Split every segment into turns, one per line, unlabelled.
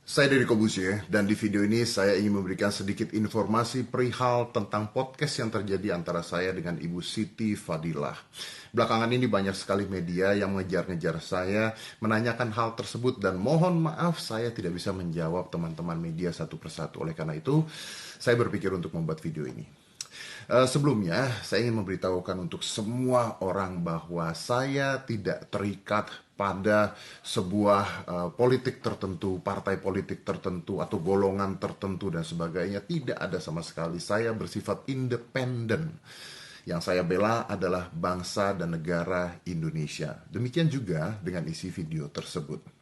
Saya Deddy Kobusye, dan di video ini saya ingin memberikan sedikit informasi perihal tentang podcast yang terjadi antara saya dengan Ibu Siti Fadilah. Belakangan ini banyak sekali media yang mengejar-ngejar saya, menanyakan hal tersebut, dan mohon maaf saya tidak bisa menjawab teman-teman media satu persatu. Oleh karena itu, saya berpikir untuk membuat video ini. Sebelumnya, saya ingin memberitahukan untuk semua orang bahwa saya tidak terikat pada sebuah politik tertentu, partai politik tertentu, atau golongan tertentu dan sebagainya. Tidak ada sama sekali. Saya bersifat independen. Yang saya bela adalah bangsa dan negara Indonesia. Demikian juga dengan isi video tersebut.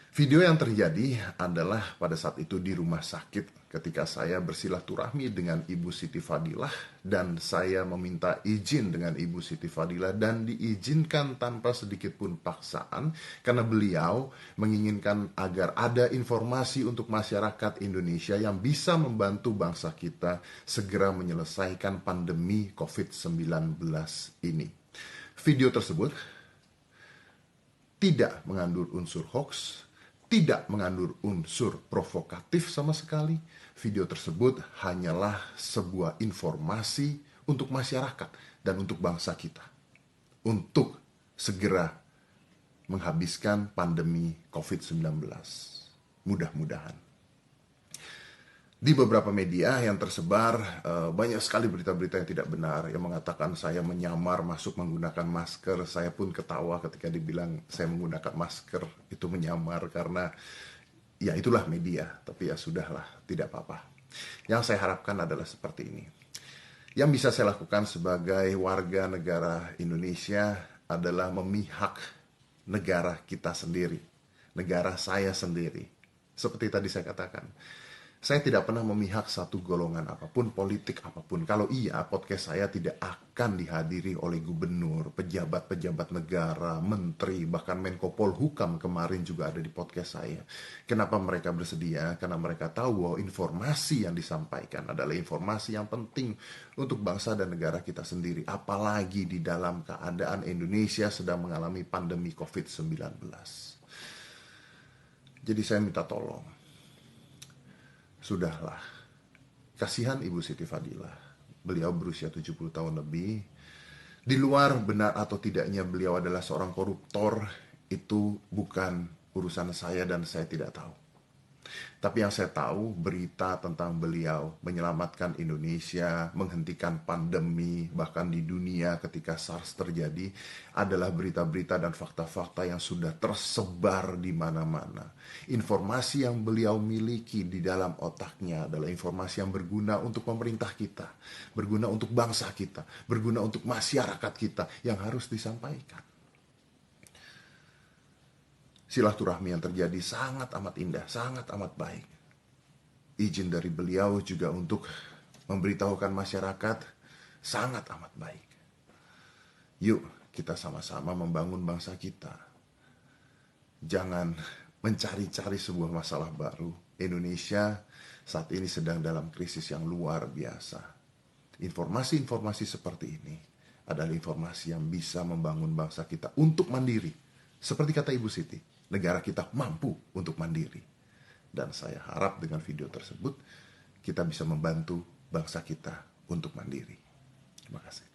Video yang terjadi adalah pada saat itu di rumah sakit ketika saya bersilaturahmi dengan Ibu Siti Fadilah dan saya meminta izin dengan Ibu Siti Fadilah dan diizinkan tanpa sedikit pun paksaan karena beliau menginginkan agar ada informasi untuk masyarakat Indonesia yang bisa membantu bangsa kita segera menyelesaikan pandemi COVID-19 ini. Video tersebut tidak mengandung unsur hoax, tidak mengandung unsur provokatif sama sekali. Video tersebut hanyalah sebuah informasi untuk masyarakat dan untuk bangsa kita. Untuk segera menghabiskan pandemi COVID-19. Mudah-mudahan. Di beberapa media yang tersebar, banyak sekali berita-berita yang tidak benar yang mengatakan saya menyamar masuk menggunakan masker. Saya pun ketawa ketika dibilang saya menggunakan masker. Itu menyamar karena ya itulah media. Tapi ya sudahlah, tidak apa-apa. Yang saya harapkan adalah seperti ini. Yang bisa saya lakukan sebagai warga negara Indonesia adalah memihak negara kita sendiri. Negara saya sendiri. Seperti tadi saya katakan. Saya tidak pernah memihak satu golongan apapun, politik apapun. Kalau iya, podcast saya tidak akan dihadiri oleh gubernur, pejabat-pejabat negara, menteri, bahkan Menko Polhukam kemarin juga ada di podcast saya. Kenapa mereka bersedia? Karena mereka tahu bahwa informasi yang disampaikan adalah informasi yang penting untuk bangsa dan negara kita sendiri. Apalagi di dalam keadaan Indonesia sedang mengalami pandemi COVID-19. Jadi saya minta tolong. Sudahlah, kasihan Ibu Siti Fadilah. Beliau berusia 70 tahun lebih. Di luar benar atau tidaknya beliau adalah seorang koruptor, itu bukan urusan saya dan saya tidak tahu. Tapi yang saya tahu, berita tentang beliau menyelamatkan Indonesia, menghentikan pandemi, bahkan di dunia ketika SARS terjadi, adalah berita-berita dan fakta-fakta yang sudah tersebar di mana-mana. Informasi yang beliau miliki di dalam otaknya adalah informasi yang berguna untuk pemerintah kita, berguna untuk bangsa kita, berguna untuk masyarakat kita yang harus disampaikan. Silaturahmi yang terjadi sangat amat indah, sangat amat baik. Izin dari beliau juga untuk memberitahukan masyarakat sangat amat baik. Yuk kita sama-sama membangun bangsa kita. Jangan mencari-cari sebuah masalah baru. Indonesia saat ini sedang dalam krisis yang luar biasa. Informasi-informasi seperti ini adalah informasi yang bisa membangun bangsa kita untuk mandiri. Seperti kata Ibu Siti, negara kita mampu untuk mandiri. Dan saya harap dengan video tersebut kita bisa membantu bangsa kita untuk mandiri. Terima kasih.